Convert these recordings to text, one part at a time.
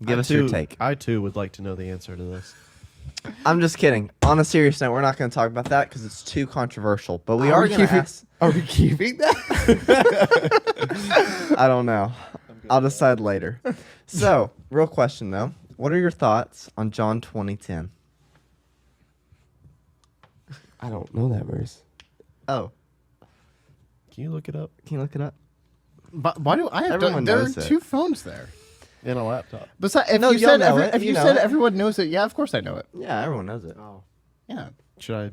Give us your take. I too would like to know the answer to this. I'm just kidding. On a serious note, we're not going to talk about that because it's too controversial. But we are going to ask. Are we keeping that? I don't know. I'll decide later. So, real question though. What are your thoughts on John 20:10? I don't know that verse. Oh, Can you look it up? can you look it up? But why do I have Everyone to? There are knows it. 2 phones there. In a laptop. Besides, if No, you you'll said know it. if You you know said it. everyone knows it, yeah, of course I know it. Yeah, everyone knows it. Oh. Yeah. Should I?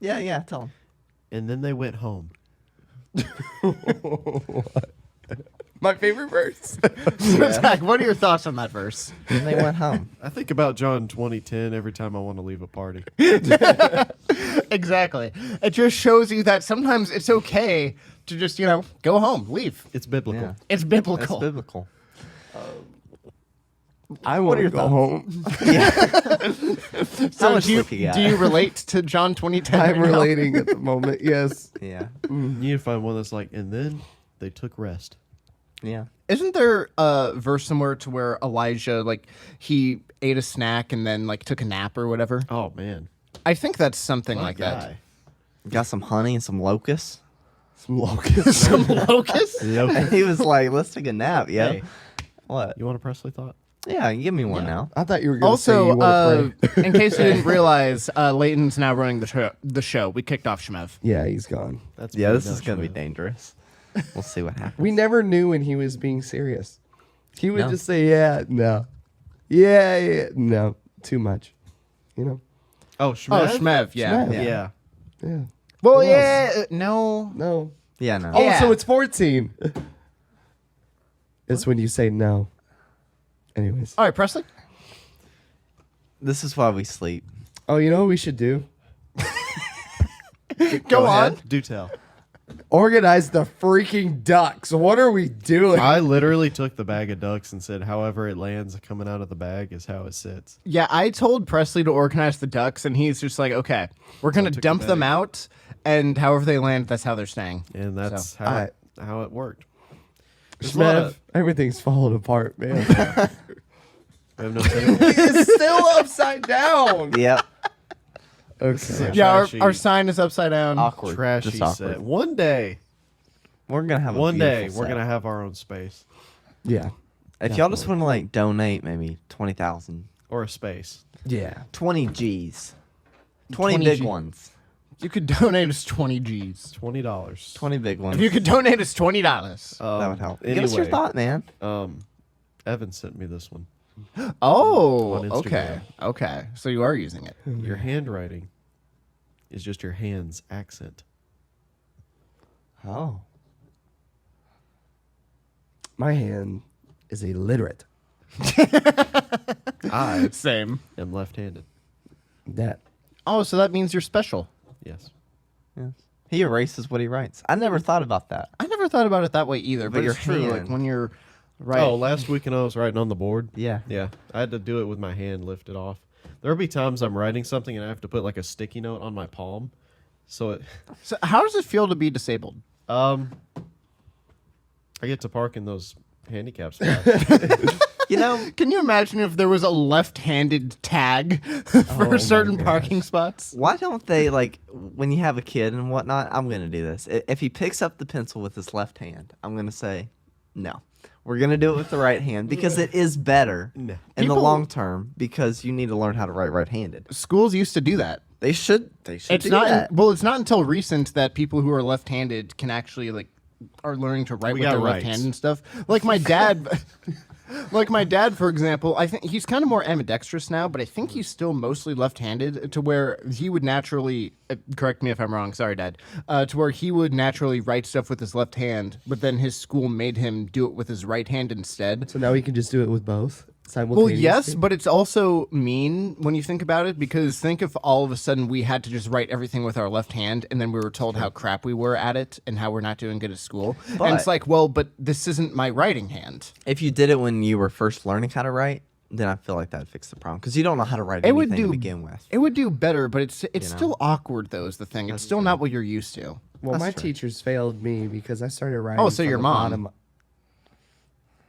Yeah, tell them. And then they went home. My favorite verse. Zach, what are your thoughts on that verse? And they went home. I think about John 20:10 every time I want to leave a party. Exactly. It just shows you that sometimes it's okay to just, go home, leave. It's biblical. Yeah. It's That's biblical. biblical. I want are to your go thoughts? home. How much do you, sleep you got? do you relate to John 2010? I'm right now? relating at the moment. Yes. Yeah. You need to find one that's like, and then they took rest. Yeah. Isn't there a verse somewhere to where Elijah, he ate a snack and then, took a nap or whatever? Oh man. I think that's something like that. Guy. Got some honey and some locusts. Some locusts. Some locusts? And he was like, let's take a nap. Yeah. Hey, What? you want a Presley thought? Yeah, give me one now. I thought you were going to say Also, you want to play. in case you didn't realize, Leighton's now running the show. We kicked off Shmev. Yeah, he's gone. That's Yeah, pretty this is much going to be it. dangerous. We'll see what happens. We never knew when he was being serious. He would No. just say, yeah, no. Yeah, no. Too much. You know? Oh, Oh, Shmev? Shmev, yeah. Shmev. Yeah. Yeah. Well, Who yeah, no. No. Yeah, no. Oh, Yeah. so it's 14. It's when you say no. Anyways. All right, Presley. This is why we sleep. Oh, you know what we should do? Go on. ahead. Do tell. Organize the freaking ducks. What are we doing? I literally took the bag of ducks and said, however it lands coming out of the bag is how it sits. Yeah, I told Presley to organize the ducks, and he's just like, okay, we're going to took dump the them bag. out, and however they land, that's how they're staying. And that's So, how it worked. There's a lot Shmev, of- everything's falling apart, man. I have no table. It's still upside down. Yep. Okay. Yeah, Trashy. our sign is upside down. Awkward. Trashy Just awkward. set. One day, We're going to have a we're beautiful set. gonna have our own space Yeah. If y'all just want to donate maybe 20,000. or a space. Yeah. 20 G's. 20 20 big G. ones. You could donate us 20 G's. $20. 20 big ones. If you could donate us $20. That would help. Anyway, Give us your thought, man. Evan sent me this one. Oh, On Instagram. okay. Okay. So you are using it. Your handwriting is just your hand's accent. Oh. My hand is illiterate. I Same. am left-handed. That. Oh, so that means you're special. Yes. Yes. He erases what he writes. I never thought about that. I never thought about it that way either, but your it's true. Like hand. when you're right. Oh, last weekend I was writing on the board. Yeah. Yeah, I had to do it with my hand lifted off. There'll be times I'm writing something and I have to put like a sticky note on my palm. So it, So how does it feel to be disabled? I get to park in those handicap spots. You know, Can you imagine if there was a left-handed tag for my certain gosh. parking spots? why don't they, like, when you have a kid and whatnot, I'm going to do this. If he picks up the pencil with his left hand, I'm going to say, no. We're going to do it with the right hand because it is better No. in the People- long term because you need to learn how to write right-handed. Schools used to do that. They should It's do not that. well. It's not until recent that people who are left-handed can actually are learning to write We with got their left rights. hand and stuff. Like my dad, like my dad, for example. I think he's kind of more ambidextrous now, but I think he's still mostly left-handed. To where he would naturally correct me if I'm wrong. Sorry, Dad. To where he would naturally write stuff with his left hand, but then his school made him do it with his right hand instead. So now we can just do it with both Well, simultaneously. yes, but it's also mean when you think about it, because think if all of a sudden we had to just write everything with our left hand and then we were told how crap we were at it and how we're not doing good at school. And it's But- like, well, but this isn't my writing hand. If you did it when you were first learning how to write, then I feel like that would fix the problem because you don't know how to write It would anything to do begin with. It would do better, but it's know? still awkward though. Is the thing? It's still not what you're used to. Well, That's my true. teachers failed me because I started writing. Oh, so from your the mom. bottom.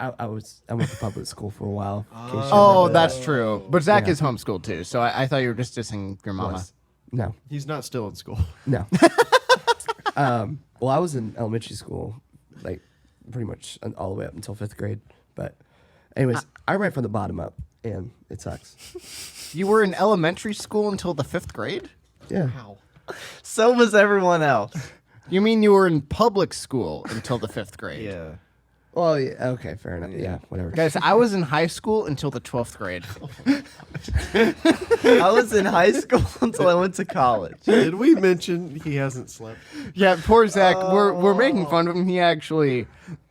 I went to public school for a while. in case you Oh, remember that. that's true. But Zach Yeah. is homeschooled too, so I thought you were just dissing your mama. Was. No, He's not still in school. no. Well, I was in elementary school, like pretty much all the way up until 5th grade. But, anyways, I write from the bottom up, and it sucks. You were in elementary school until the 5th grade? Yeah. So was everyone else. You mean you were in public school until the 5th grade? Yeah. Well, yeah, okay, fair enough. Yeah, whatever. Guys, I was in high school until the 12th grade. I was in high school until I went to college. Did we mention he hasn't slept? Yeah, poor Zach. We're making fun of him.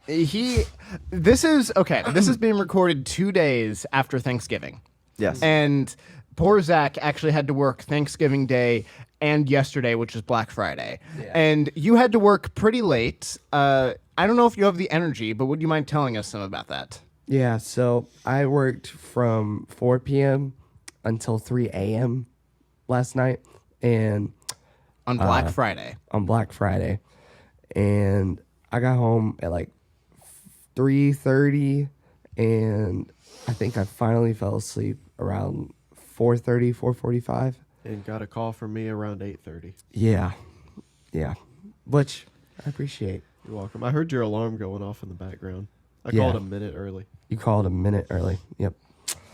This is being recorded 2 days after Thanksgiving. Yes. And poor Zach actually had to work Thanksgiving Day and yesterday, which is Black Friday. Yeah. And you had to work pretty late. I don't know if you have the energy, but would you mind telling us some about that? Yeah, so I worked from 4 p.m. until 3 a.m. last night, and On Black Friday. on Black Friday, and I got home at like 3:30, and I think I finally fell asleep around 4:30, 4:45. And got a call from me around 8:30. Yeah, which I appreciate. You're welcome. I heard your alarm going off in the background. I Yeah. called a minute early. You called a minute early. Yep.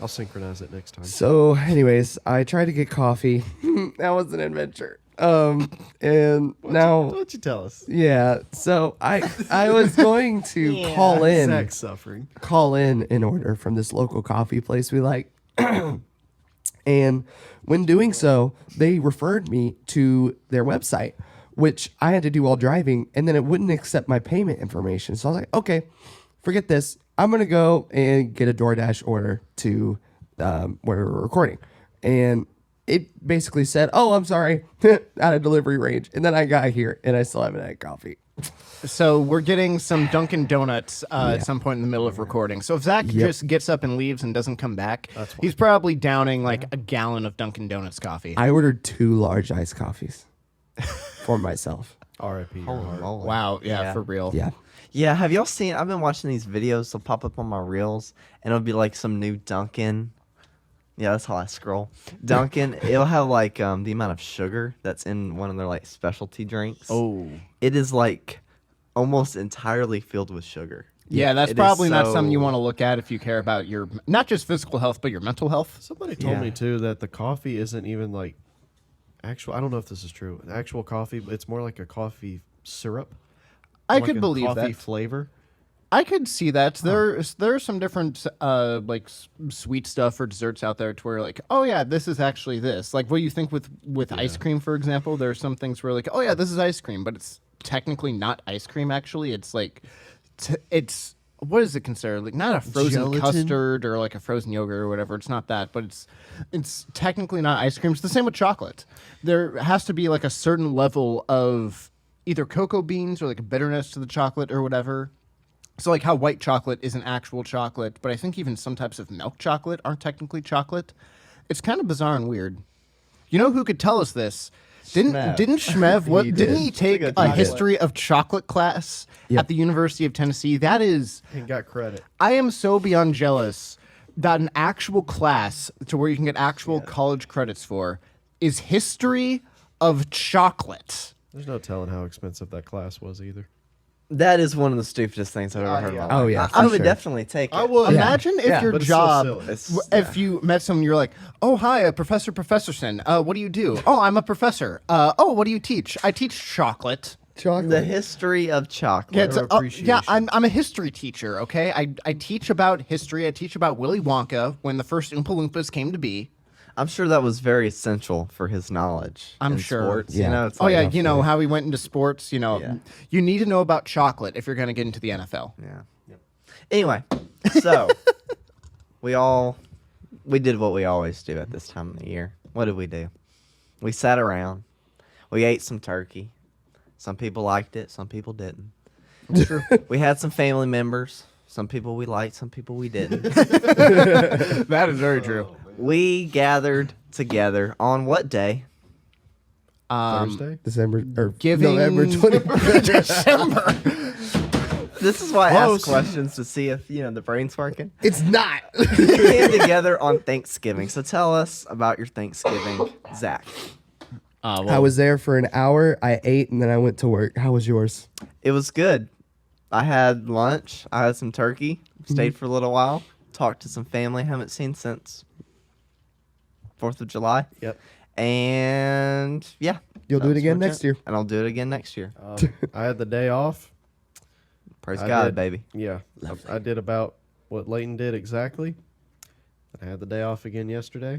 I'll synchronize it next time. So, anyways, I tried to get coffee. That was an adventure. And now, What'd you tell us? yeah. So I was going to Zach's suffering. call in order from this local coffee place we like. And when doing so, they referred me to their website, which I had to do while driving, and then it wouldn't accept my payment information. So I was like, okay, forget this. I'm going to go and get a DoorDash order to where we're recording. And it basically said, oh, I'm sorry, out of delivery range. And then I got here, and I still haven't had coffee. So we're getting some Dunkin' Donuts at some point in the middle of recording. So if Zach just gets up and leaves and doesn't come back, he's probably downing like a gallon of Dunkin' Donuts coffee. I ordered 2 large iced coffees for myself. R.I.P. your Holy heart. moly. Wow, yeah, for real. Yeah. Yeah, have y'all seen? I've been watching these videos. They'll pop up on my reels, and it'll be like some new Dunkin'. Yeah, that's how I scroll. Dunkin', it'll have like the amount of sugar that's in one of their like specialty drinks. Oh. It is like almost entirely filled with sugar. Yeah, that's It is probably not something you so- want to look at if you care about your not just physical health, but your mental health. Somebody told Yeah. me too that the coffee isn't even like actual. I don't know if this is true. Actual coffee, but it's more like a coffee syrup. I Like could a believe coffee that. flavor. I could see that. There are some different like sweet stuff or desserts out there to where like, oh yeah, this is actually this. Like what you think with ice cream, for example, there are some things where like, oh yeah, this is ice cream, but it's technically not ice cream. Actually, it's like it's what is it considered? Like not a frozen Gelatin? custard or like a frozen yogurt or whatever. It's not that, but it's technically not ice cream. It's the same with chocolate. There has to be like a certain level of either cocoa beans or like a bitterness to the chocolate or whatever. So like how white chocolate isn't actual chocolate, but I think even some types of milk chocolate aren't technically chocolate. It's kind of bizarre and weird. You know who could tell us this? Didn't Shmev He didn't did. he take Took a a chocolate. history of chocolate class Yep. at the University of Tennessee? That is And got credit. I am so beyond jealous that an actual class to where you can get actual college credits for is history of chocolate. There's no telling how expensive that class was either. That is one of the stupidest things I've ever heard in my life. Oh, yeah, I for would sure. definitely take it. I would. Imagine if Yeah, your but it's still job, silly. if you met someone, you're like, "Oh, hi, Professor Professorson. What do you do? Oh, I'm a professor. Oh, what do you teach? I teach chocolate. Chocolate. The history of chocolate. Yeah, it's of yeah. appreciation. I'm a history teacher. Okay, I teach about history. I teach about Willy Wonka when the first Oompa Loompas came to be. I'm sure that was very essential for his knowledge. I'm in sure. Sports. Yeah. You know, it's Oh like, yeah, you know how he went into sports. You know, Yeah. you need to know about chocolate if you're going to get into the NFL. Yeah. Anyway, so we did what we always do at this time of the year. What did we do? We sat around. We ate some turkey. Some people liked it. Some people didn't. We had some family members. Some people we liked, some people we didn't. That is very true. We gathered together on what day? Thursday. December or Giving- November 20th. This is why I Close. ask questions to see if the brain's working. It's not. We came together on Thanksgiving. So tell us about your Thanksgiving, Zach. I was there for an hour. I ate and then I went to work. How was yours? It was good. I had lunch. I had some turkey. Stayed for a little while. Talked to some family I haven't seen since 4th of July. Yep. And yeah. You'll do it that's again where next it's at. year. And I'll do it again next year. I had the day off. Praise I God, did. baby. Yeah, I did about what Leighton did exactly. I had the day off again yesterday.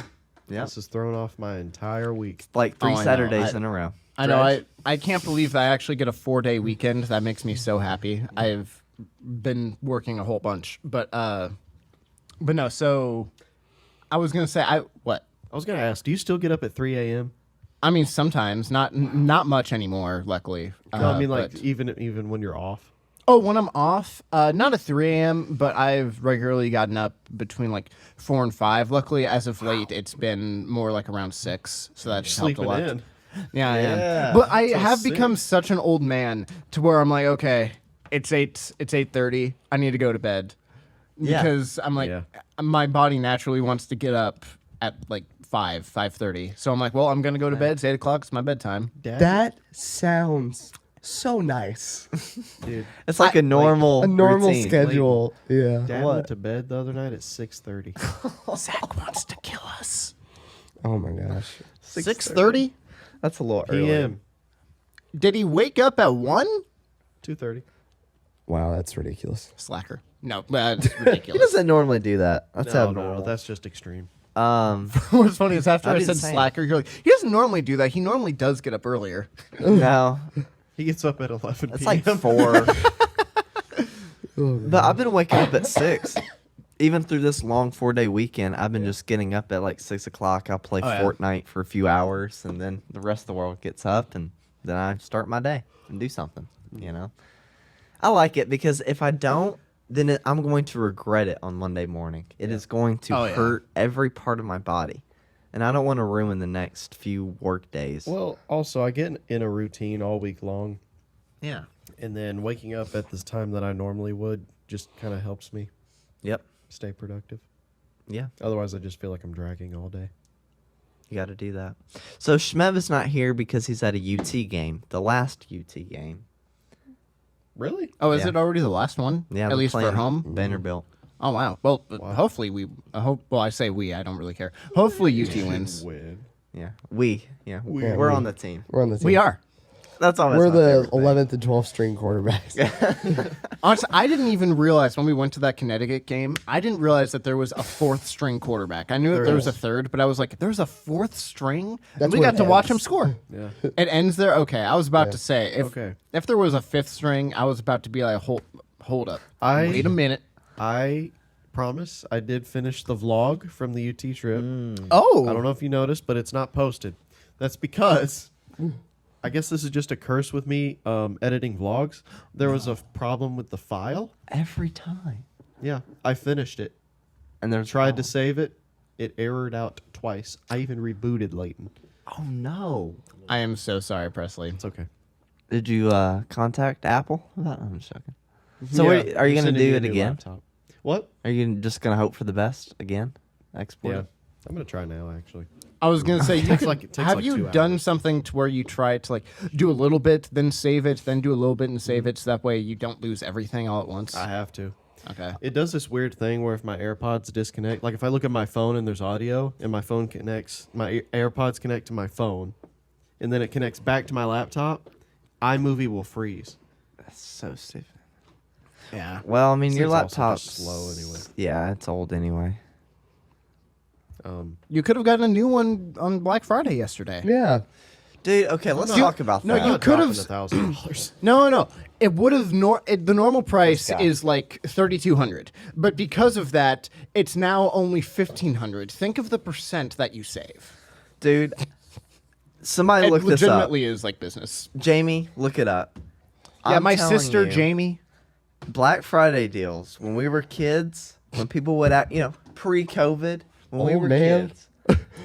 Yeah. This has thrown off my entire week. Like 3 Oh, I know. Saturdays in a row. I know. Dredge. I can't believe that I actually get a 4-day weekend. That makes me so happy. I've been working a whole bunch, but no. So I was gonna say what? I was gonna ask, do you still get up at 3 a.m.? I mean, sometimes not much anymore. Luckily, No, I mean like but- even when you're off. Oh, when I'm off, not at 3 a.m., but I've regularly gotten up between like 4 and 5. Luckily, as of late, it's been more like around 6, so that's helped a Sleeping lot. in. Yeah, I am. Yeah. But I So have sick. become such an old man to where I'm like, okay, it's 8:30. I need to go to bed Yeah. because I'm like, Yeah. my body naturally wants to get up at like 5:30. So I'm like, well, I'm gonna go to bed. It's 8 o'clock. It's my bedtime. Dad, That sounds so nice. dude, It's like a normal A normal routine. schedule. Yeah. Dad What? went to bed the other night at 6:30. Zach wants to kill us. Oh my gosh. 6:30? That's a little early. p.m. Did he wake up at 1? 2:30. Wow, that's ridiculous. Slacker. No, that's He ridiculous. doesn't normally do that. That's No, abnormal. that's just extreme. What's funny is after I I do the said same. slacker, you're like, he doesn't normally do that. He normally does get up earlier. No, He gets up at 11 it's p.m. like 4. But I've been waking up at 6. Even through this long 4-day weekend, I've been just getting up at like 6 o'clock. I'll play Oh, yeah. Fortnite for a few hours, and then the rest of the world gets up, and then I start my day and do something. I like it because if I don't, then I'm going to regret it on Monday morning. It is going to Oh, yeah. hurt every part of my body, and I don't want to ruin the next few work days. Well, also I get in a routine all week long, Yeah. and then waking up at this time that I normally would just kind of helps me Yep. stay productive. Yeah. Otherwise, I just feel like I'm dragging all day. You got to do that. So Shmev is not here because he's at a UT game, the last UT game. Really? Oh, is Yeah. it already the last one? Yeah, At they're least for playing home? Vanderbilt. Oh, wow. Well, hopefully I hope, well, I say we, I don't really care. Hopefully UT wins. Win. Yeah, Yeah, we're we- on the team. We're on the team. We are. That's always We're my the favorite thing. 11th and 12th string quarterbacks. Honestly, I didn't even realize when we went to that Connecticut game, I didn't realize that there was a 4th string quarterback. I knew that there was a 3rd, but I was like, there's a 4th string? That's And we where got it to watch ends. him score. Yeah. It ends there? Okay, I was about to say, Okay. if there was a 5th string, I was about to be like, hold up. I- Wait a minute. I promise I did finish the vlog from the UT trip. Oh. I don't know if you noticed, but it's not posted. That's because I guess this is just a curse with me editing vlogs. There was a problem with the file. Every time. Yeah, I finished it. And there's Tried to save it. It errored out twice. I even rebooted Leighton. Oh no. I am so sorry, Presley. It's okay. Did you contact Apple? I'm just joking. So Yeah, are you I'm going to sending do you a it new again? laptop. What? Are you just going to hope for the best again? Export Yeah, it? I'm gonna try now. Actually, I was gonna say, It takes have like you 2 done hours. something to where you try to like do a little bit, then save it, then do a little bit and save it, so that way you don't lose everything all at once? I have to. Okay. It does this weird thing where if my AirPods disconnect, like if I look at my phone and there's audio, and my phone connects, my AirPods connect to my phone, and then it connects back to my laptop, iMovie will freeze. That's so stupid. Yeah. Well, I mean, This your thing's also laptop's just slow anyway. Yeah, it's old anyway. You could have gotten a new one on Black Friday yesterday. yeah. Dude, okay, let's talk about no, that. you Not could dropping have- $1,000. No. It would have the normal price guy. is like 3,200, but because of that, it's now only 1,500. Think of the percent that you save. Dude, somebody It look this up. legitimately is like business. Jamie, look it up. Yeah, I'm my telling sister you, Jamie. Black Friday deals. When we were kids, when people would act, pre-COVID, when we Oh, were man. kids,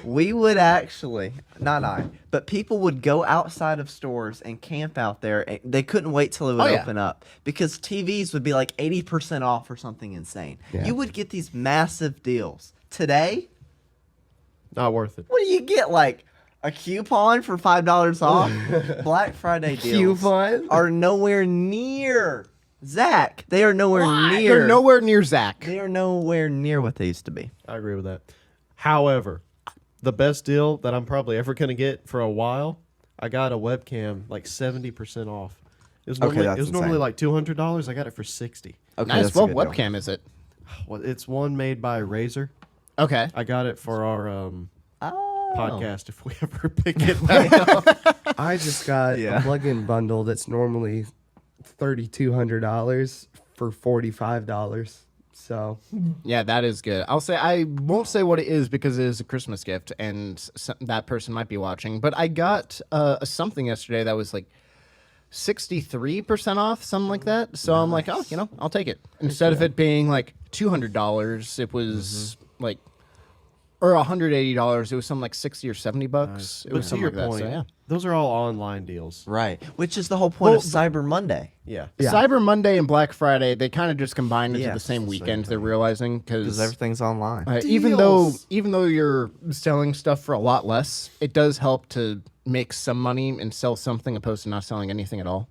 we would actually, not I, but people would go outside of stores and camp out there. And they couldn't wait till it would Oh, yeah. open up because TVs would be like 80% off or something insane. Yeah. You would get these massive deals. Today, Not worth it. what do you get? Like a coupon for $5 off? Black Friday deals Coupon? are nowhere near Zach. They are nowhere near. They're nowhere near Zach. They are nowhere near what they used to be. I agree with that. However, the best deal that I'm probably ever going to get for a while, I got a webcam like 70% off. It was normally, that's it was normally insane. like $200. I got it for $60. Okay, Nice. that's a What good deal. webcam is it? Well, it's one made by Razer. Okay. I got it for our Oh. podcast if we ever pick it back up. I just got Yeah. a plug-in bundle that's normally $3,200 for $45. So Yeah, that is good. I won't say what it is because it is a Christmas gift, and that person might be watching. But I got something yesterday that was like 63% off, something like that. So I'm like, oh, I'll take it. Instead of it being like $200, it was like, or $180. It was something like 60 or 70 bucks. It But was to something your like point, that. So yeah. those are all online deals. Right. Which is the whole point of Cyber Monday. Yeah. Yeah. Cyber Monday and Black Friday, they kind of just combined into Yeah, the it's same the same weekend. They're thing. realizing Because because everything's online. even Deals. though you're selling stuff for a lot less, it does help to make some money and sell something opposed to not selling anything at all.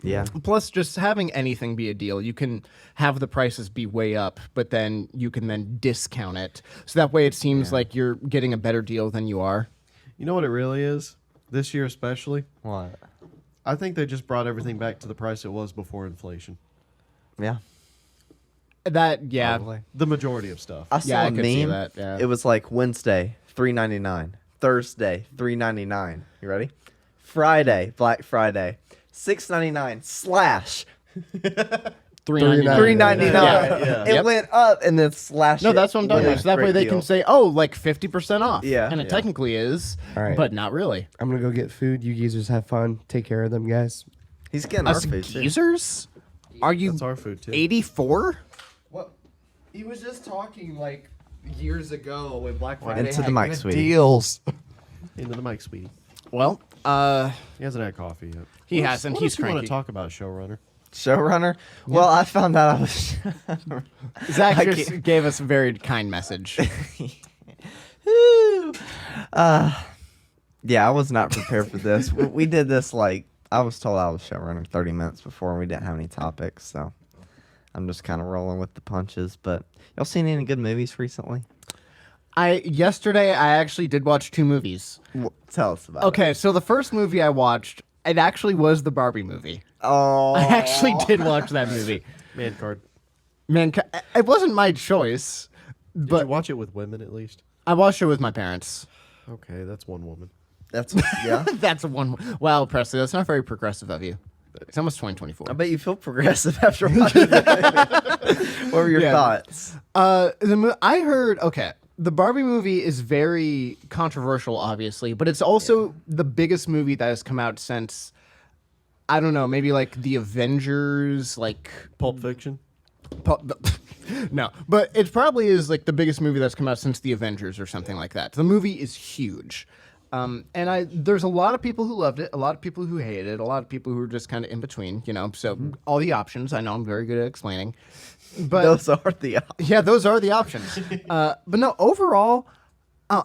Yeah. Plus, just having anything be a deal, you can have the prices be way up, but then you can then discount it. So that way it seems like you're getting a better deal than you are. You know what it really is? This year especially, What? I think they just brought everything back to the price it was before inflation. Yeah. Yeah. Probably. The majority of stuff. I saw Yeah, I a could see meme. that, yeah. It was like Wednesday, $3.99. Thursday, $3.99. You ready? Friday, Black Friday, $6.99 slash $3.99. $3.99. Yeah. It Yep. went up and then slash. No, it. that's what I'm talking Yeah, about. So that way great they deal. can say, oh, like 50% off. Yeah. And it Yeah. technically is, All right. but not really. I'm gonna go get food. You geezers have fun. Take care of them, guys. He's getting our Us food too. geezers? Are you That's our food too. 84? What? He was just talking like years ago when Black Friday Into the had mic, good sweetie. deals. Into the mic, sweetie. Well, He hasn't had coffee yet. he What hasn't. What He's else you want cranky. to talk about, showrunner? Showrunner. Well, I found out I was. Zach I just can't- gave us a very kind message. Woo. Yeah, I was not prepared for this. We did this like I was told I was showrunner 30 minutes before, and we didn't have any topics, so I'm just kind of rolling with the punches. But y'all seen any good movies recently? Yesterday I actually did watch 2 movies. Tell us about it. Okay, so the first movie I watched, it actually was the Barbie movie. Oh, I actually did watch that movie. Man card. Man, it wasn't my choice, Did but you watch it with women at least? I watched it with my parents. Okay, that's one woman. that's yeah. That's one. Wow, Presley, that's not very progressive of you. It's almost 2024. I bet you feel progressive after watching it. What were your Yeah. thoughts? I heard, okay, the Barbie movie is very controversial, obviously, but it's also the biggest movie that has come out since, I don't know, maybe like the Avengers, like Pulp Fiction. no, but it probably is like the biggest movie that's come out since the Avengers or something like that. The movie is huge. And there's a lot of people who loved it, a lot of people who hated it, a lot of people who were just kind of in between, so all the options. I know I'm very good at explaining. But Those are the yeah, those are the options. But no, overall,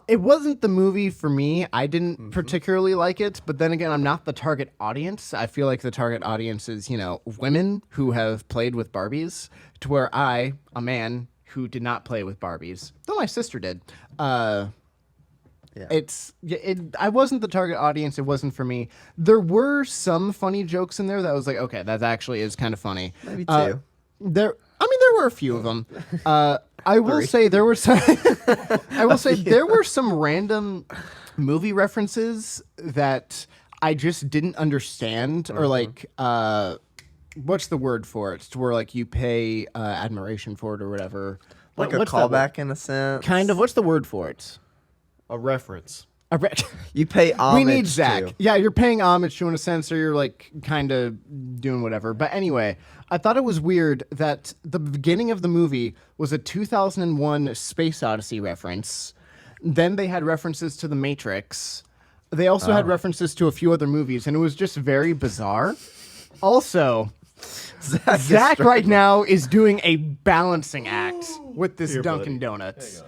it wasn't the movie for me. I didn't particularly like it. But then again, I'm not the target audience. I feel like the target audience is, women who have played with Barbies, to where I, a man who did not play with Barbies, though my sister did. I wasn't the target audience. It wasn't for me. There were some funny jokes in there that was like, okay, that actually is kind of funny. Maybe two. There were a few of them. I will say there were some. I will say there were some random movie references that I just didn't understand, or like, what's the word for it? To where like you pay admiration for it or whatever. like a What's that word? callback in a sense. Kind of. What's the word for it? A reference. You pay homage. We need Zach. to. Yeah, you're paying homage to in a sense, or you're like kind of doing whatever. But anyway, I thought it was weird that the beginning of the movie was a 2001 Space Odyssey reference. Then they had references to The Matrix. They also had references to a few other movies, and it was just very bizarre. Also, Zach right now is doing a balancing act with this Dunkin' Donuts.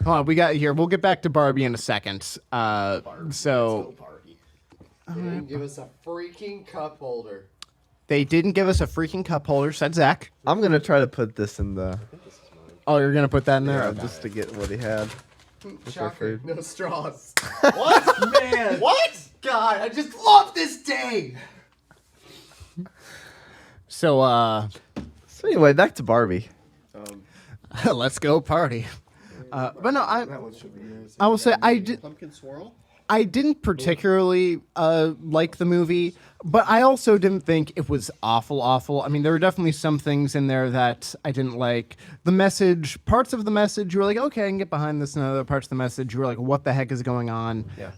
Hold on, we got here. We'll get back to Barbie in a second. So They didn't give us a freaking cup holder. they didn't give us a freaking cup holder, said Zach. I'm gonna try to put this in the Oh, you're gonna put that in there? just to get what he had. Shocker, food. no straws. What? Man. What? God, I just love this day. So, So anyway, back to Barbie. let's go party. But no, That one should be yours. I will say Pumpkin swirl. I didn't particularly like the movie, but I also didn't think it was awful. I mean, there were definitely some things in there that I didn't like. The message, parts of the message, you were like, okay, I can get behind this, and other parts of the message, you were like, what the heck is going on? Yeah.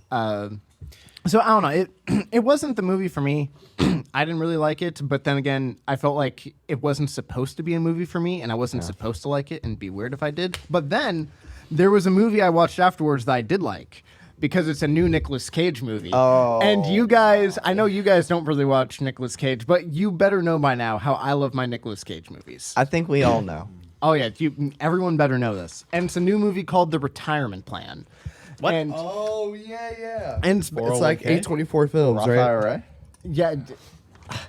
So I don't know. It wasn't the movie for me. I didn't really like it, but then again, I felt like it wasn't supposed to be a movie for me, and I wasn't supposed to like it, and it'd be weird if I did. But then there was a movie I watched afterwards that I did like, because it's a new Nicolas Cage movie. Oh. And you guys, I know you guys don't really watch Nicolas Cage, but you better know by now how I love my Nicolas Cage movies. I think we all know. Oh yeah, everyone better know this. And it's a new movie called The Retirement Plan. What? And, Oh yeah. and It's like A24 films, right? Raphael, right? yeah,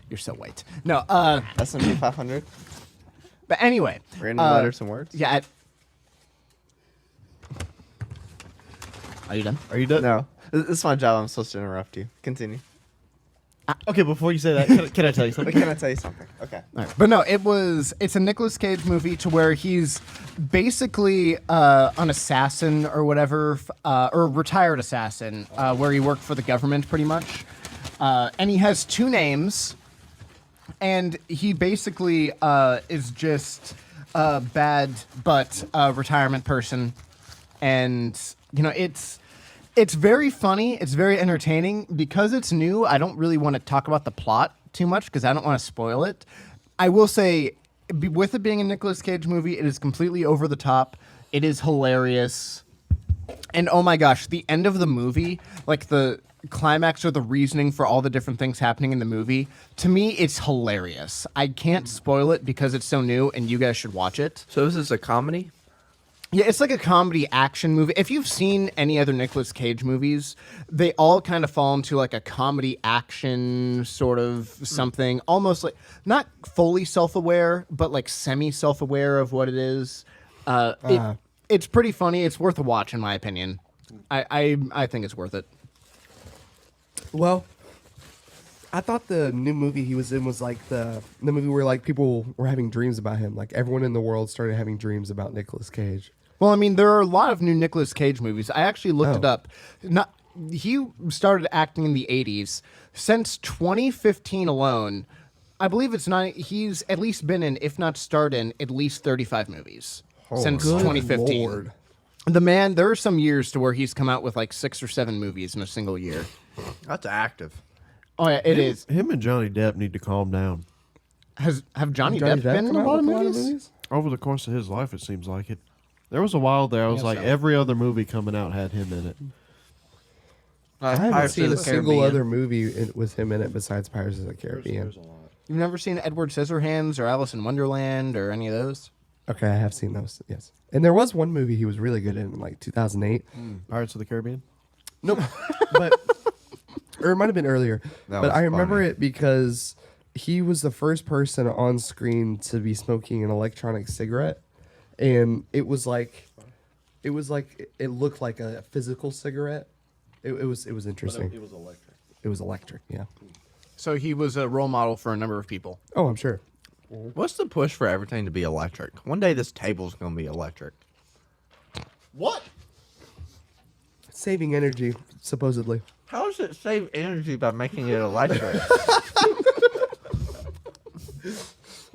you're so white. No, S&P 500. but anyway. Random letters and words. Yeah. Are you done? Are you done? No, it's my job. I'm supposed to interrupt you. Continue. Okay, before you say that, can I tell you But something? can I tell you something? Okay. All right. But no, it's a Nicolas Cage movie to where he's basically an assassin or whatever, or a retired assassin, where he worked for the government pretty much. And he has two names, and he basically is just a bad but retirement person. And, you know, it's very funny. It's very entertaining. Because it's new, I don't really want to talk about the plot too much because I don't want to spoil it. I will say, with it being a Nicolas Cage movie, it is completely over the top. It is hilarious. And oh my gosh, the end of the movie, like the climax or the reasoning for all the different things happening in the movie, to me, it's hilarious. I can't spoil it because it's so new and you guys should watch it. So this is a comedy? Yeah, it's like a comedy action movie. If you've seen any other Nicolas Cage movies, they all kind of fall into like a comedy action sort of something, almost like not fully self-aware, but like semi-self-aware of what it is. It's pretty funny. It's worth a watch, in my opinion. I think it's worth it. Well, I thought the new movie he was in was like the movie where like people were having dreams about him. Like everyone in the world started having dreams about Nicolas Cage. Well, I mean, there are a lot of new Nicolas Cage movies. I actually looked it up. He started acting in the 80s. Since 2015 alone, I believe he's at least been in, if not starred in, at least 35 movies since Good 2015. Lord. The man, there are some years to where he's come out with like 6 or 7 movies in a single year. That's active. Oh yeah, it is. Him and Johnny Depp need to calm down. Have Johnny Johnny Depp been in come a out lot of with movies? Over the course of his life, it seems like it. There was a while there, I was like, every other movie coming out had him in it. I haven't seen a single other movie with him in it besides Pirates of the Caribbean. You've never seen Edward Scissorhands or Alice in Wonderland or any of those? Okay, I have seen those. Yes, and there was one movie he was really good in, like 2008. Pirates of the Caribbean? Nope, but or it might have been earlier. That But was I remember funny. it because he was the first person on screen to be smoking an electronic cigarette, and it looked like a physical cigarette. It was interesting. It was electric. It was electric. Yeah. So he was a role model for a number of people. Oh, I'm sure. What's the push for everything to be electric? One day this table's gonna be electric. What? Saving energy, supposedly. How does it save energy by making it electric?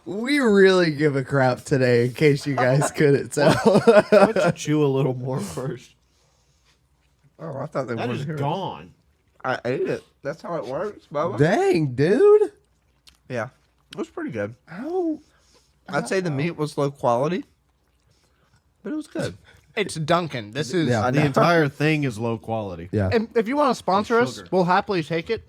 We really give a crap today, in case you guys couldn't tell. Why don't you chew a little more first? Oh, I thought they That wanted is to hear it. gone. I ate it. That's how it works, Bubba. Dang, dude. Yeah, it was pretty good. How? I'd say the meat was low quality, but it was good. It's Dunkin'. This is. Yeah. The entire thing is low quality. Yeah. And if you want to sponsor us, Sugar. we'll happily take it.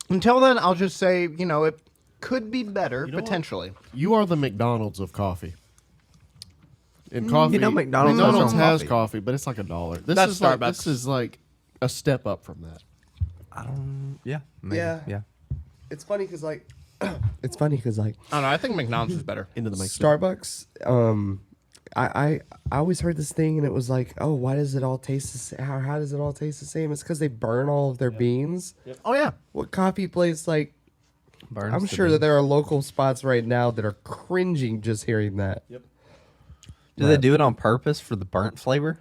Until then, I'll just say, it could be better, know what? potentially. You are the McDonald's of coffee. In coffee, McDonald's has their own has coffee. coffee, but it's like $1. This That's is like, Starbucks. this is like a step up from that. I don't. Yeah. Maybe. Yeah. Yeah. It's funny because like, I don't know. I think McDonald's is better. Into the mix. Starbucks. I always heard this thing and it was like, oh, why does it all taste the same? How does it all taste the same? It's because they burn all of their beans. Oh, yeah. What coffee place like? Burns I'm the sure that there are local spots right now that are cringing just hearing that. Yep. Do they do it on purpose for the burnt flavor?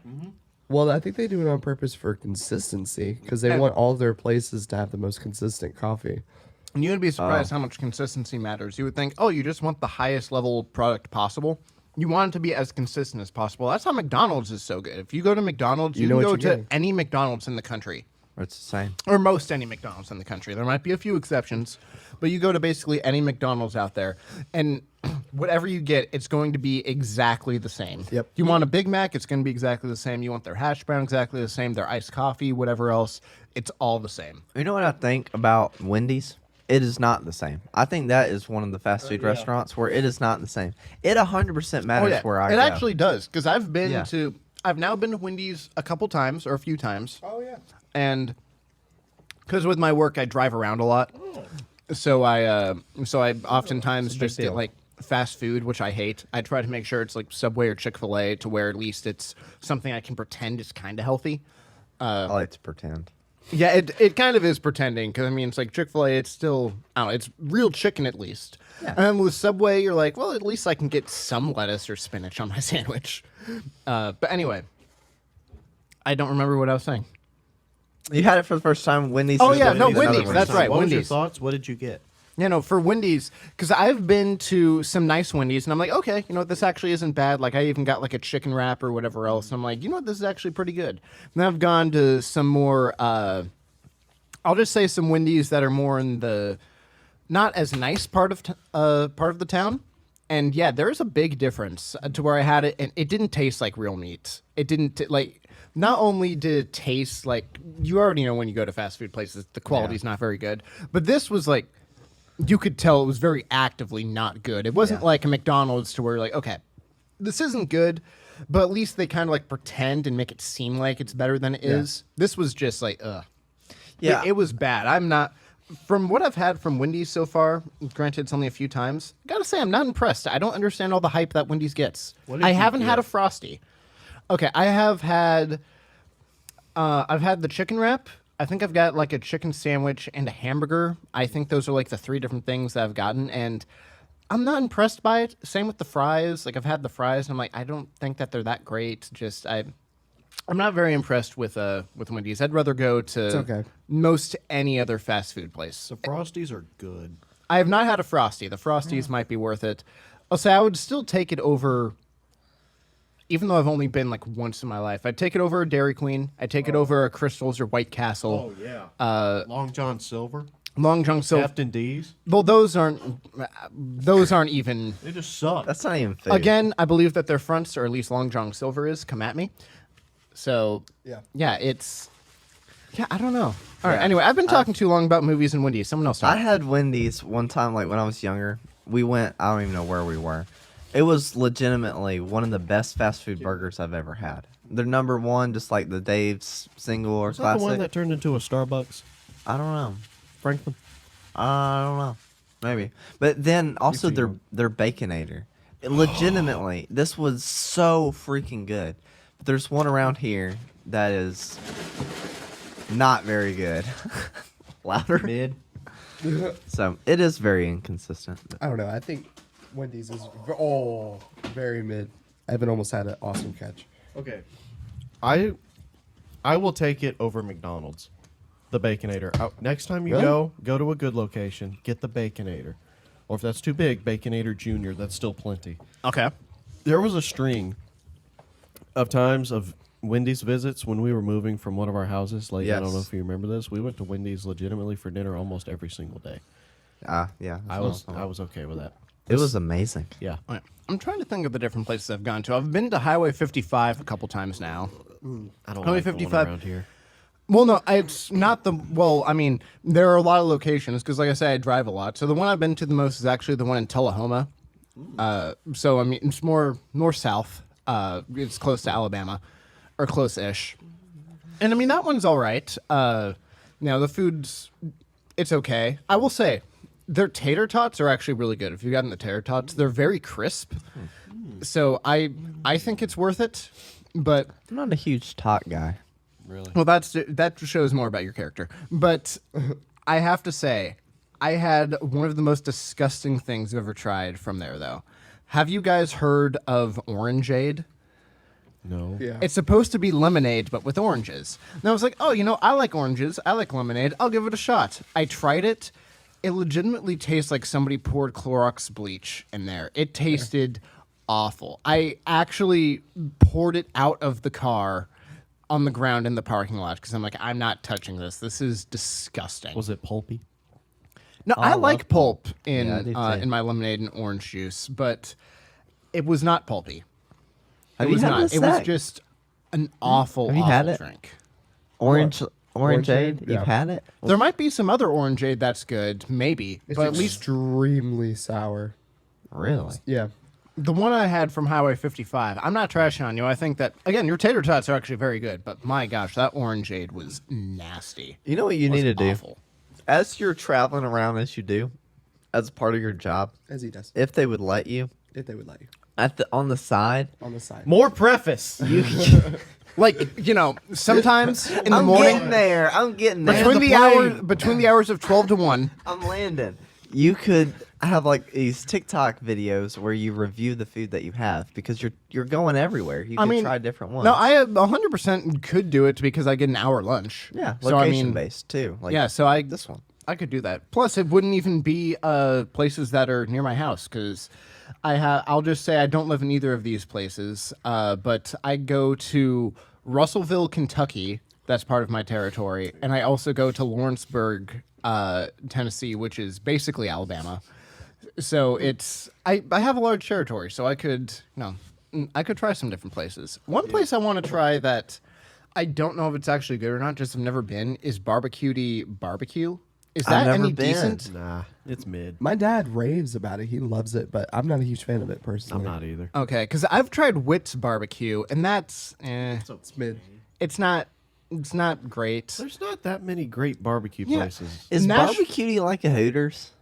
Well, I think they do it on purpose for consistency because they want all of their places to have the most consistent coffee. And you would be surprised how much consistency matters. You would think, oh, you just want the highest level product possible. You want it to be as consistent as possible. That's how McDonald's is so good. If you go to McDonald's, you know can what go you're to getting. any McDonald's in the country. Or it's the same? Or most any McDonald's in the country. There might be a few exceptions, but you go to basically any McDonald's out there, and whatever you get, it's going to be exactly the same. Yep. You want a Big Mac, it's going to be exactly the same. You want their hash brown, exactly the same. Their iced coffee, whatever else, it's all the same. You know what I think about Wendy's? It is not the same. I think that is one of the fast food restaurants where it is not the same. It 100% matters where I it go. actually does because I've Yeah. now been to Wendy's a couple times or a few times. Oh yeah. And because with my work I drive around a lot, so I oftentimes just get deal. like fast food, which I hate. I try to make sure it's like Subway or Chick-fil-A to where at least it's something I can pretend is kind of healthy. I like to pretend. Yeah, it kind of is pretending because I mean it's like Chick-fil-A, it's still I don't know, it's real chicken at least. And then with Subway, you're like, well, at least I can get some lettuce or spinach on my sandwich. But anyway, I don't remember what I was saying. You had it for the first time. Wendy's. Oh, is yeah, another no, one. Wendy's, that's right. What was your Wendy's. thoughts? What did you get? Yeah, no, for Wendy's, because I've been to some nice Wendy's, and I'm like, okay, you know what, this actually isn't bad. Like, I even got like a chicken wrap or whatever else, and I'm like, you know what, this is actually pretty good. And then I've gone to some more, I'll just say some Wendy's that are more in the not as nice part of the town. And yeah, there is a big difference to where I had it, and it didn't taste like real meat. It didn't like. Not only did it taste like you already know when you go to fast food places, the quality's not very good, but this was like. You could tell it was very actively not good. It wasn't like a McDonald's to where like, okay, this isn't good, but at least they kind of like pretend and make it seem like it's better than it is. This was just like, ugh. Yeah. It was bad. I'm not, from what I've had from Wendy's so far, granted it's only a few times, gotta say I'm not impressed. I don't understand all the hype that Wendy's gets. did I you haven't had get? a Frosty. Okay, I have had, I've had the chicken wrap. I think I've got like a chicken sandwich and a hamburger. I think those are like the three different things that I've gotten, and I'm not impressed by it. Same with the fries. Like I've had the fries, and I'm like, I don't think that they're that great. Just I'm not very impressed with Wendy's. I'd rather go to okay. most any other fast food place. The Frosties are good. I have not had a Frosty. The Frosties might be worth it. I'll say I would still take it over. Even though I've only been like once in my life, I'd take it over a Dairy Queen. I'd take it over a Crystals or White Castle. yeah. Long John Silver, Long John Silver. Captain D's. Well, those aren't even. They just suck. That's not even food. Again, I believe that their fronts, or at least Long John Silver is. Come at me. So yeah, it's. Yeah, I don't know. All right. Anyway, I've been talking too long about movies and Wendy's. Someone else talk. I had Wendy's one time, like when I was younger. We went. I don't even know where we were. It was legitimately one of the best fast food burgers I've ever had. They're number one, just like the Dave's single or Is that classic. the one that turned into a Starbucks? I don't know. Franklin. I don't know. Maybe. But then also their Baconator. Legitimately, this was so freaking good. But there's one around here that is not very good. Louder. Mid. So it is very inconsistent. I don't know. I think Wendy's is very mid. Evan almost had an awesome catch. Okay. I will take it over McDonald's. The Baconator. Next time you Really? go to a good location, get the Baconator. Or if that's too big, Baconator Junior. That's still plenty. Okay. There was a string of times of Wendy's visits when we were moving from one of our houses. Like I don't know Yes. if you remember this. We went to Wendy's legitimately for dinner almost every single day. Yeah. I was okay with that. It was amazing. Yeah. All right. I'm trying to think of the different places I've gone to. I've been to Highway 55 a couple times now. I don't Highway like 55 55 around here. Well, no, it's not the. Well, I mean, there are a lot of locations because, like I say, I drive a lot. So the one I've been to the most is actually the one in Tullahoma. So I mean, it's more north south. It's close to Alabama, or close-ish. And I mean, that one's all right. The food's it's okay. I will say, their tater tots are actually really good. If you've gotten the tater tots, they're very crisp. So I think it's worth it. But I'm not a huge tot guy. Really? well, that shows more about your character. But I have to say, I had one of the most disgusting things I've ever tried from there, though. Have you guys heard of Orangeade? No. Yeah. It's supposed to be lemonade, but with oranges. And I was like, oh, I like oranges. I like lemonade. I'll give it a shot. I tried it. It legitimately tastes like somebody poured Clorox bleach in there. It tasted awful. I actually poured it out of the car on the ground in the parking lot because I'm like, I'm not touching this. This is disgusting. Was it pulpy? No, I love like pulp in Yeah, I do too. in my lemonade and orange juice, but it was not pulpy. Have It you was had not. this It was snack? just an awful, Have you awful had it? drink. Orangeade? Orangeade? Yeah. You've had it? There might be some other orangeade that's good, maybe, It's but at least extremely sour. Really? Yeah. the one I had from Highway 55. I'm not trashing on you. I think that again, your tater tots are actually very good, but my gosh, that orangeade was nasty. You know what you Was need to do? awful. As you're traveling around as you do, as part of your job, As he does. if they would let you, If they would let you. on the side, On the side. More preface. you Like sometimes in the I'm morning getting there. I'm getting there. between the hours of 12 to 1. I'm landing. You could have like these TikTok videos where you review the food that you have because you're going everywhere. You could try different ones. No, I 100% could do it because I get an hour lunch. yeah, so I location mean, based too. Like yeah, so I this one. I could do that. Plus, it wouldn't even be places that are near my house because I'll just say I don't live in either of these places, but I go to Russellville, Kentucky. That's part of my territory, and I also go to Lawrenceburg, Tennessee, which is basically Alabama. So I have a large territory, so I could try some different places. One place I want to try that I don't know if it's actually good or not, just have never been, is Barbecuity Barbecue. Is I've that never any been. decent? Nah, it's mid. My dad raves about it. He loves it, but I'm not a huge fan of it personally. I'm not either. Okay, because I've tried Witt's Barbecue, and that's It's mid. it's not great. There's not that many great barbecue Yeah. places. Is Nash- barbecue like a Hooters?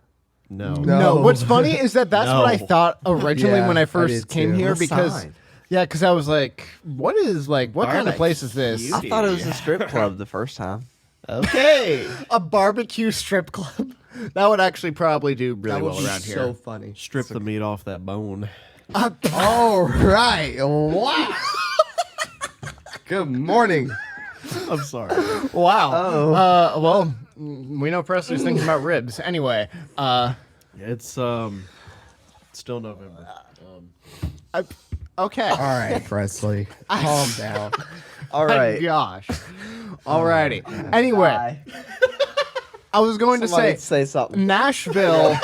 No. No. No, what's funny is that's what I No. thought originally Yeah, when I I first did came too. here The because sign. because I was like, what kind of place is this? I thought it was a strip club the first time. Okay. A barbecue strip club. That would actually probably do really That would well be around so here. funny. Strip the meat off that bone. All right. Wow. Good morning. I'm sorry. Wow. Oh. Well, we know Presley's thinking about ribs. Anyway, It's still November. okay. All right, Presley. Calm down. All right. Gosh. Alrighty. Anyway, I was going Somebody to say say something. Nashville.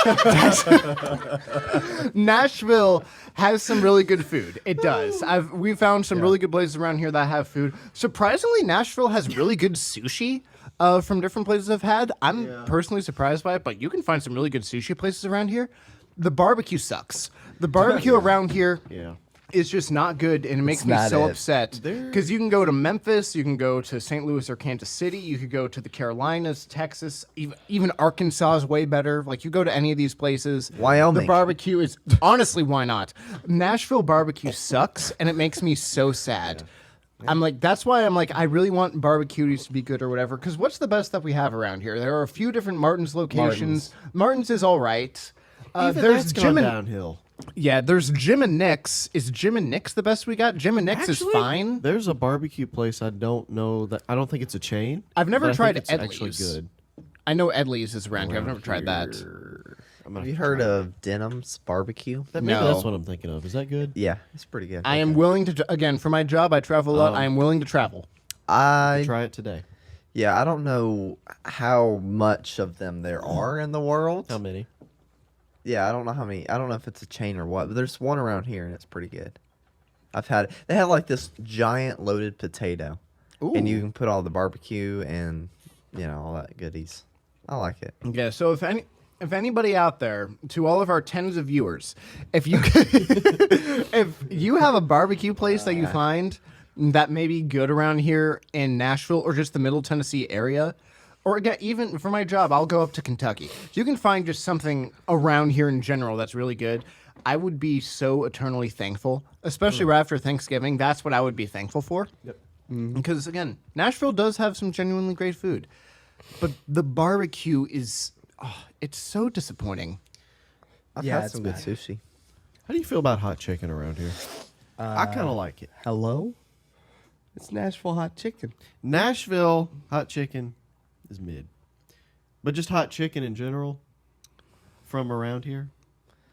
Nashville has some really good food. It does. We found some really good places around here that have food. Surprisingly, Nashville has really good sushi. From different places I've had. I'm personally surprised by it, but you can find some really good sushi places around here. The barbecue sucks. The barbecue around here Yeah. is just not good, and it makes me not so it. upset. Because you can go to Memphis, you can go to St. Louis or Kansas City, you could go to the Carolinas, Texas, even Arkansas is way better. Like, you go to any of these places. Wyoming. The barbecue is, honestly, why not? Nashville barbecue sucks, and it makes me so sad. I'm like, that's why I'm like, I really want barbecues to be good or whatever. Because what's the best stuff we have around here? There are a few different Martin's locations. Martin's is all right. Even There's that's Jim gone and downhill. yeah, there's Jim and Nick's. Is Jim and Nick's the best we got? Jim and Nick's is Actually, fine. There's a barbecue place I don't know that I don't think it's a chain. I've never but I tried think it's actually Edley's. good. I know Edley's is around here. I've never tried that. gonna Have you have to heard try it. of Denham's Barbecue? Maybe No. that's what I'm thinking of. Is that good? Yeah, it's pretty good. I am willing to again for my job. I travel a lot. I am willing to travel. I Try it today. yeah, I don't know how much of them there are in the world. How many? Yeah, I don't know how many. I don't know if it's a chain or what, but there's one around here and it's pretty good. I've had it. They have like this giant loaded potato, and you can put all the barbecue and all that goodies. I like it. Yeah. So if anybody out there, to all of our tens of viewers, if you if you have a barbecue place that you find that may be good around here in Nashville or just the Middle Tennessee area, or again, even for my job, I'll go up to Kentucky. If you can find just something around here in general that's really good, I would be so eternally thankful, especially right after Thanksgiving. That's what I would be thankful for. Yep. Because again, Nashville does have some genuinely great food, but the barbecue is, it's so disappointing. I've Yeah, had it's some good bad. sushi. How do you feel about hot chicken around here? I kind of like it. Hello? It's Nashville hot chicken. Nashville hot chicken is mid, but just hot chicken in general from around here.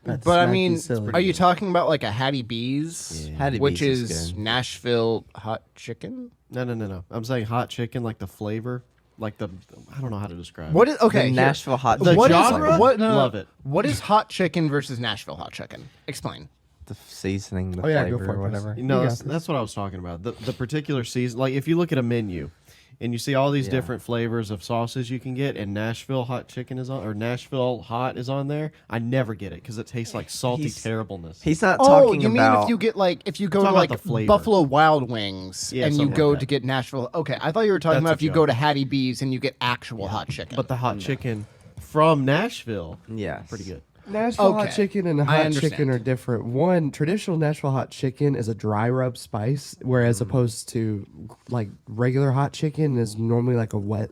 That's But I smacky mean, silly. are you talking about like a Hattie B's, Yeah. Hattie which B's is good. Nashville hot chicken? No. I'm saying hot chicken, like the flavor, like the I don't know how to describe What it. is okay? The here. Nashville hot The chicken. What is- genre? what- no, Love it. What is hot chicken versus Nashville hot chicken? Explain. The seasoning, the Oh, yeah, go flavor, for it, or Chris. whatever. No, You got that's, this. that's what I was talking about. The particular season, like if you look at a menu, and you see all these Yeah. different flavors of sauces you can get, and Nashville hot chicken is on, or Nashville hot is on there. I never get it because it tastes like salty He's- terribleness. He's not Oh, talking you mean about. if you get like if you go to talking about like the flavor. Buffalo Wild Wings Yeah, and you something go like to that. get Nashville? Okay, I thought you were talking That's about a if you joke. go to Hattie B's and you get actual hot chicken. But the hot chicken from Nashville, yes, pretty good. Nashville hot Okay. chicken and I hot understand. chicken are different. One, traditional Nashville hot chicken is a dry rub spice, whereas opposed to like regular hot chicken is normally like a wet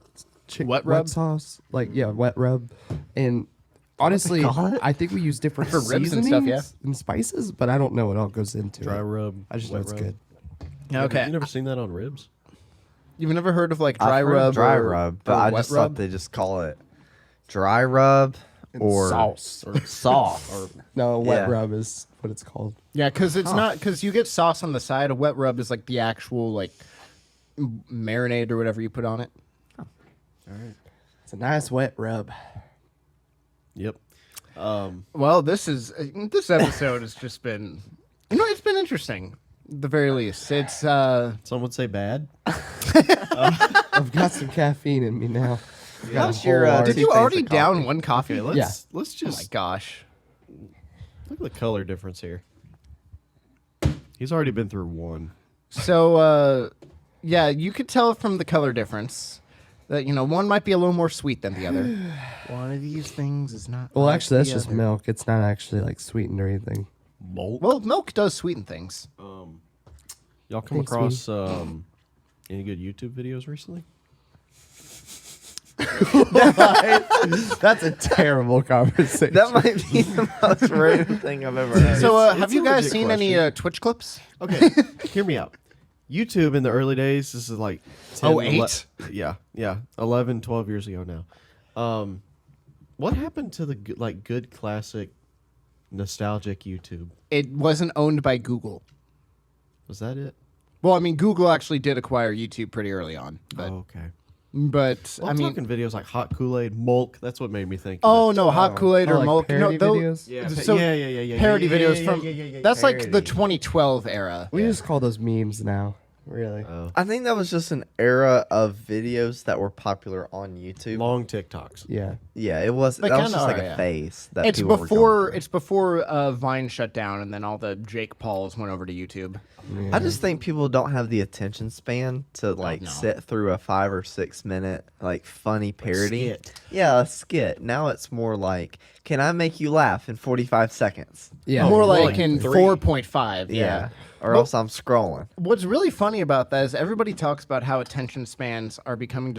Wet rub? sauce. Like wet rub. And honestly, call it? I think we use different For ribs and seasonings stuff, and spices, but I don't know what all goes into Dry it. rub. I just know wet it's rub. good. Okay, You never seen that on ribs? you've never heard of like I've dry heard of rub? dry or- rub, but or I wet just rub? thought they just call it dry rub or sauce. or sauce. No, wet Yeah. rub is what it's called. Yeah, because it's not because you get sauce on the side. A wet rub is like the actual like marinade or whatever you put on it. All right. It's a nice wet rub. Yep. Well, this episode has just been, it's been interesting. At the very least, it's Some would say bad. I've got some caffeine in me now. I've got a How's your, whole did Did Two you things already of down coffee. one coffee? Okay, let's Yeah. let's Oh my just gosh. look at the color difference here. He's already been through one. So, yeah, you could tell from the color difference that, one might be a little more sweet than the other. One of these things is not. Well, like actually, that's the just other. milk. It's not actually like sweetened or anything. Well, milk does sweeten things. Y'all come Thanks, across any good YouTube videos recently? That's a terrible conversation. That might be the most random thing I've ever heard. So, it's have a you guys legit seen any question. Twitch clips? Okay, hear me out. YouTube in the early days, this is like 10, 08? yeah, 11, 12 years ago now. What happened to the good classic nostalgic YouTube? It wasn't owned by Google. Was that it? Well, I mean, Google actually did acquire YouTube pretty early on, but Oh, okay. but Well, I I'm mean, talking videos like Hot Kool-Aid, Mulk. That's what made me think. oh of no, Hot Kool-Aid Oh, or like Mulk. parody No, videos? Yeah, so yeah. parody Yeah, videos yeah, from yeah, that's like the parody. 2012 era. We just call those memes now. Really. I think that was just an era of videos that were popular on YouTube. long TikToks. Yeah. Yeah, it was. They That was kinda just like are, a yeah. phase that It's people were going before through. it's before Vine shut down, and then all the Jake Pauls went over to YouTube. I just think people don't have the attention span to like no. sit through a 5 or 6 minute like funny parody. skit. Yeah, a skit. Now it's more like, can I make you laugh in 45 seconds? Yeah. More more like like in 3. 4.5. Yeah. Or Well- else I'm scrolling. What's really funny about that is everybody talks about how attention spans are becoming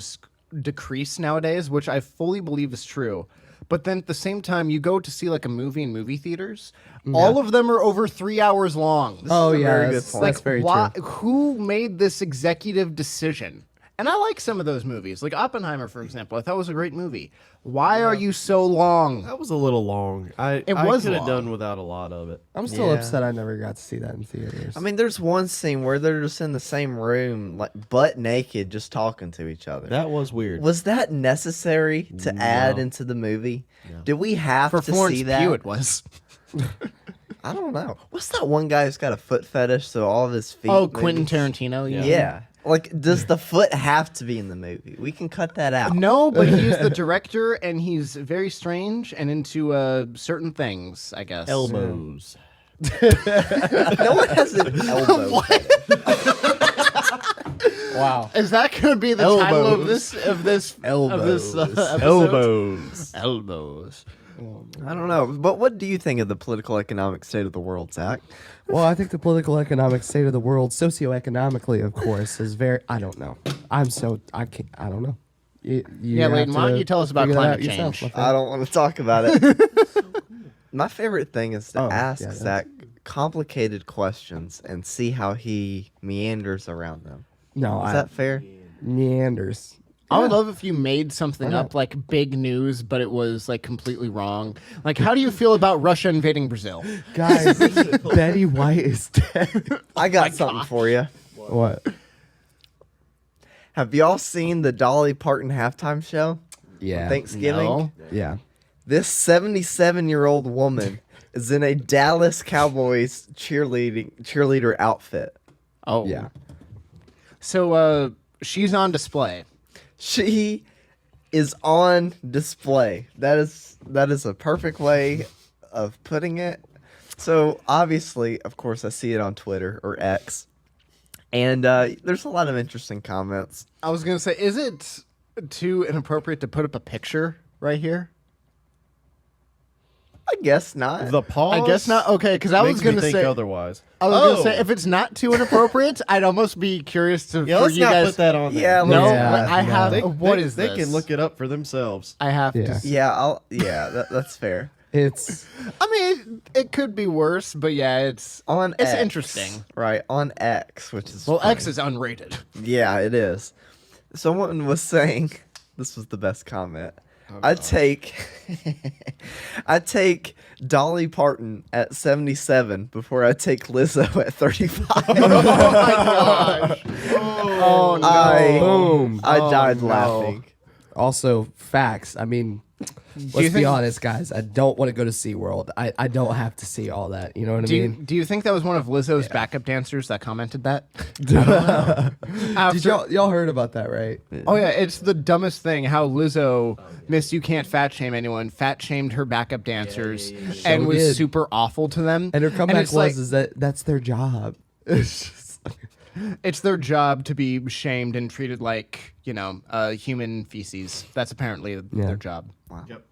decreased nowadays, which I fully believe is true. But then at the same time, you go to see like a movie in movie theaters, all of them are over 3 hours long. Oh is a yeah, very good that's, point. that's very Why, true. who made this executive decision? And I like some of those movies, like Oppenheimer, for example. I thought was a great movie. Why are you so long? That was a little long. I was could have long. done without a lot of it. I'm still Yeah. upset I never got to see that in theaters. I mean, there's one scene where they're just in the same room, like butt naked, just talking to each other. That was weird. Was that necessary to add No. into the movie? No. Did we have For to Florence see that? Pugh, it was. I don't know. What's that one guy who's got a foot fetish? So all of his feet. Oh, maybe- Quentin Tarantino. you mean? Yeah. Like, does the foot have to be in the movie? We can cut that out. No, but he's the director, and he's very strange and into certain things, I guess. Elbows. No one has an elbow. wow. Is that going to be the title of Elbows. this Elbows. episode? Elbows. Elbows. I don't know. But what do you think of the political economic state of the world, Zach? Well, I think the political economic state of the world, socioeconomically, of course, is very. I don't know. I don't know. Yeah, Layden, why don't you tell us about climate change? I don't want to talk about it. My favorite thing is to ask yeah. Zach complicated questions and see how he meanders around them. No, Is that fair? meanders. I would love if you made something Why not? up like big news, but it was like completely wrong. Like, how do you feel about Russia invading Brazil? Guys, Betty White is dead. I got something for you. What? Have y'all seen the Dolly Parton halftime show? Yeah. Thanksgiving? No. Yeah. This 77-year-old woman is in a Dallas Cowboys cheerleader outfit. Oh, Yeah. So, she's on display. She is on display. That is a perfect way of putting it. So obviously, of course, I see it on Twitter or X, and there's a lot of interesting comments. I was gonna say, is it too inappropriate to put up a picture right here? I guess not. The pause. I guess not. Okay, because I was makes me gonna think say. otherwise. I was Oh. gonna say if it's not too inappropriate, I'd almost be curious to Yeah, for let's you not guys. put that on there. Yeah, No, Yeah, I have. no. What is they this? can look it up for themselves. I have Yeah. to. Yeah, that's fair. It's I mean, it could be worse, but yeah, it's On It's X, interesting. right? On X, which is well, funny. X is unrated. Yeah, it is. Someone was saying, this was the best comment. I take Dolly Parton at 77 before I take Lizzo at 35. Oh my gosh! Oh no! boom. I died no. laughing. Also facts. I mean, you let's be think- honest, guys. I don't want to go to SeaWorld. I don't have to see all that. You know what I mean? Do you think that was one of Lizzo's backup dancers that commented that? Did y'all heard about that, right? Oh yeah, it's the dumbest thing how Lizzo, Miss You Can't Fat Shame Anyone, fat shamed her backup dancers and So was did. super awful to them. And her comeback it's was like, is that's their job. It's just like- it's their job to be shamed and treated like, human feces. That's apparently their job. Yep.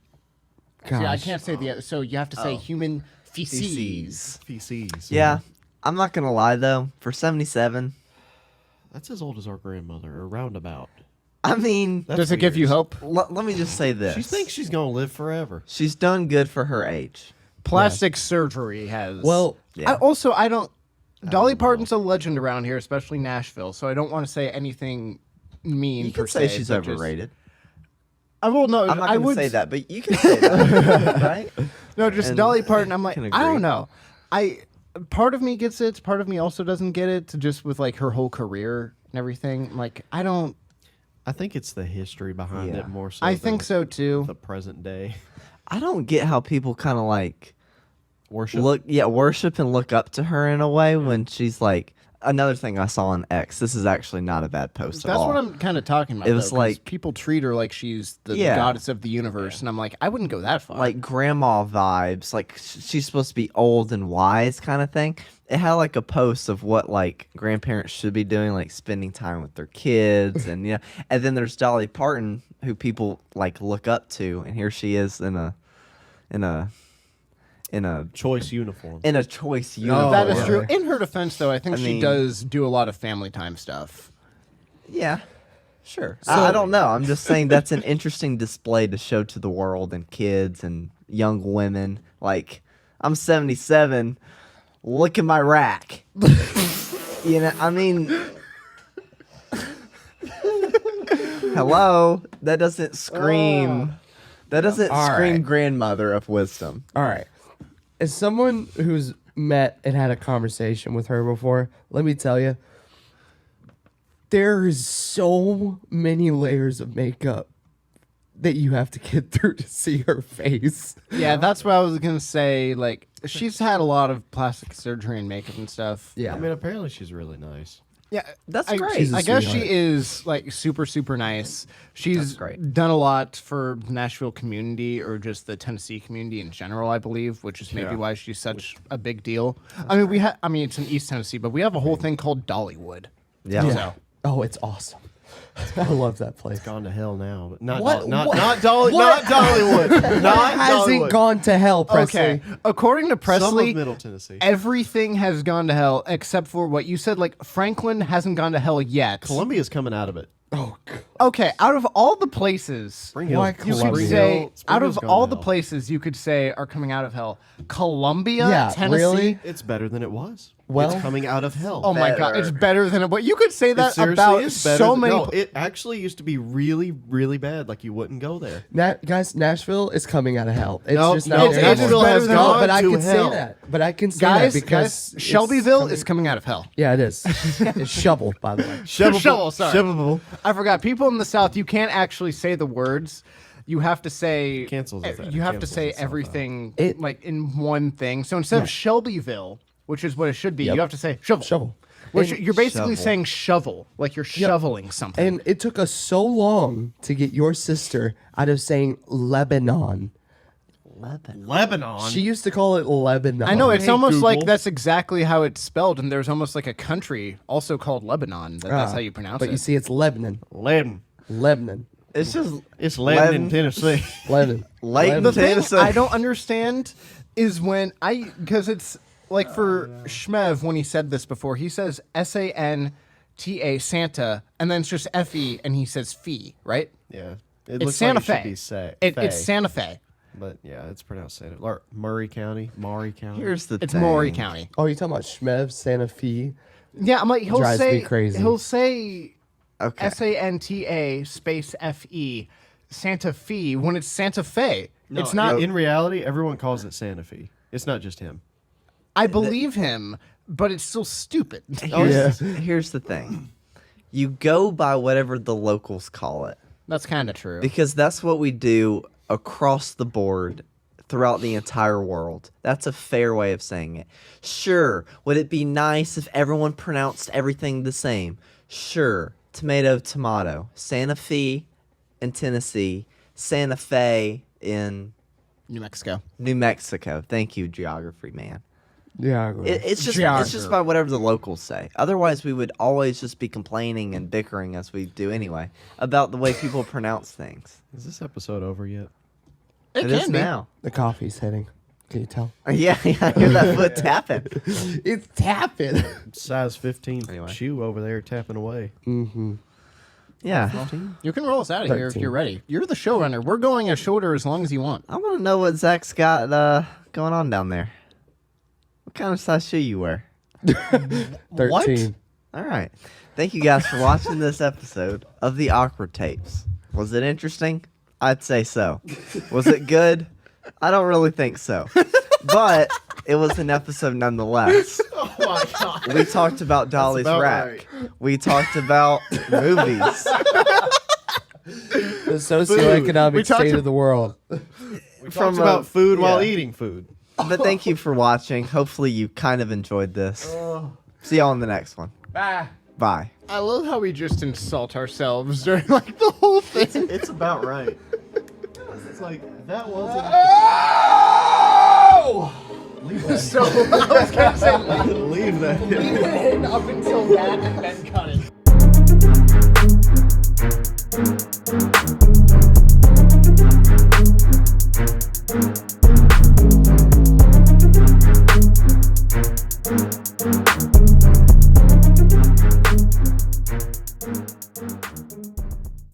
gosh. Yeah, I can't say the other, so you have to say human feces. Feces. Yeah, I'm not gonna lie though. For 77, That's as old as our grandmother, or roundabout. I mean, That's Does it give weird. you hope? let me just say this: She thinks she's gonna live forever. she's done good for her age. Plastic surgery has. Well, Yeah. I don't. Dolly Parton's a legend around here, especially Nashville. So I don't want to say anything mean. You per can say se, she's but just- overrated. I will no. I'm not I gonna would say that, but you can say that, right? No, just And Dolly Parton. I'm like, can I agree. don't know. Part of me gets it. Part of me also doesn't get it. Just with like her whole career and everything. Like I don't. I think it's the history behind Yeah. it more so. I than think so too. The present day I don't get how people kind of like worship. worship and look up to her in a way when she's like. Another thing I saw on X. This is actually not a bad post at That's all. what I'm kind of talking about. It was though, 'cause like- people treat her like she's the Yeah. goddess of the universe, and I'm like, I wouldn't go that far. like grandma vibes. Like she's supposed to be old and wise, kind of thing. It had like a post of what like grandparents should be doing, like spending time with their kids, and and then there's Dolly Parton, who people like look up to, and here she is in a choice uniform. choice No, uniform. that is yeah. true. In her defense, though, I think I she mean- does do a lot of family time stuff. Yeah, sure. I don't know. I'm just saying that's an interesting display to show to the world and kids and young women. Like, I'm 77. Look at my rack. I mean, Hello, that doesn't scream. That doesn't All scream right. grandmother of wisdom. All right. As someone who's met and had a conversation with her before, let me tell you, there is so many layers of makeup that you have to get through to see her face. Yeah, that's what I was gonna say. Like, she's had a lot of plastic surgery and makeup and stuff. Yeah. I mean, apparently she's really nice. Yeah, That's I, great. She's a I guess sweetheart. she is like super, super nice. She's That's great. done a lot for the Nashville community or just the Tennessee community in general, I believe, which is maybe Yeah. why she's such a big deal. I mean, it's in East Tennessee, but we have a whole thing called Dollywood. Yeah. So Oh, it's awesome. I love that place. Gone to hell now, but not What- not what- not Dolly, what- not Dollywood, not Hasn't Dollywood. gone to hell, Presley. okay, according to Some Presley, of Middle Tennessee. everything has gone to hell except for what you said. Like Franklin hasn't gone to hell yet. Columbia's coming out of it. Oh, God. Okay, out of all the places Spring Why Hill's- you could Columbia? say, Spring out Hill's of gone all to the hell. places you could say are coming out of hell, Columbia, Yeah, Tennessee. really? It's better than it was. Well- it's coming out of hell. Oh my god, Better. it's better than what you could say It that seriously about is better so than- many. No, it actually used to be really, really bad. Like you wouldn't go there. Guys, Nashville is coming out of hell. It's No, just no, not there Nashville anymore. has No, gone but I to can hell. say that. But I can say guys, that because it's Shelbyville coming- is coming out of hell. Yeah, it is. It's shovel, by the way. Shovel, sorry. Shovelable. I forgot. People in the South, you can't actually say the words. You have to say Cancels it out. You have to Cancels say itself out. everything It- like in one thing. So instead of Shelbyville, which is what it should be, you have to say shovel. Shovel. Which And you're basically shovel. saying shovel, like you're shoveling something. And it took us so long to get your sister out of saying Lebanon. Lebanon. She used to call it Lebanon. I know it's Hey, almost like Google. that's exactly how it's spelled, and there's almost like a country also called Lebanon. That's how you pronounce But it. you see, it's Lebanon. Lebanon. Lebanon. It's just It's Lebanon in Lebanon. Tennessee. Lebanon. Leighton, the thing Tennessee. I don't understand is when because it's like for Shmev when he said this before, he says SANTA Santa, and then it's just FE, and he says fee, right? Yeah. It It's looks Santa like it should Fe. be Sa- It's Fe, Santa Fe. But yeah, it's pronounced Santa. Or Maury County. Maury County. Here's the It's thing. Maury County. Oh, you talking about Shmev, Santa Fe? Yeah, I'm like he'll Drives say me crazy. he'll say Okay. SANTA space FE Santa Fe when it's Santa Fe. No, it's not. In reality, everyone calls it Santa Fe. It's not just him. I believe him, but it's still stupid. Here's the thing. You go by whatever the locals call it. That's kind of true. Because that's what we do across the board throughout the entire world. That's a fair way of saying it. Sure, would it be nice if everyone pronounced everything the same? Sure. Tomato, tomato. Santa Fe in Tennessee. Santa Fe in New Mexico. New Mexico. Thank you, geography man. Yeah. It's just Geographer. by whatever the locals say. Otherwise, we would always just be complaining and bickering as we do anyway about the way people pronounce things. Is this episode over yet? It It is can be. now. The coffee's hitting. Can you tell? Yeah, I hear that foot tapping. It's tapping. Size 15 Anyway. shoe over there tapping away. Yeah. You can roll us out of here if 13. you're ready. You're the showrunner. We're going as shorter as long as you want. I want to know what Zach's got going on down there. What kind of size shoe you wear? 13. All right. Thank you guys for watching this episode of the Awkward Tapes. Was it interesting? I'd say so. Was it good? I don't really think so. But it was an episode nonetheless. Oh my god. We talked about Dolly's about Rack. We talked about movies. The socioeconomic We talked state to- of the world. We From, talked about food while yeah. eating food. But thank you for watching. Hopefully you kind of enjoyed this. See y'all in the next one. Bye. Bye. I love how we just insult ourselves during like the whole thing. It's about right. It's like that wasn't. So I was gonna say Leave that. leave it in up until that and then cut it.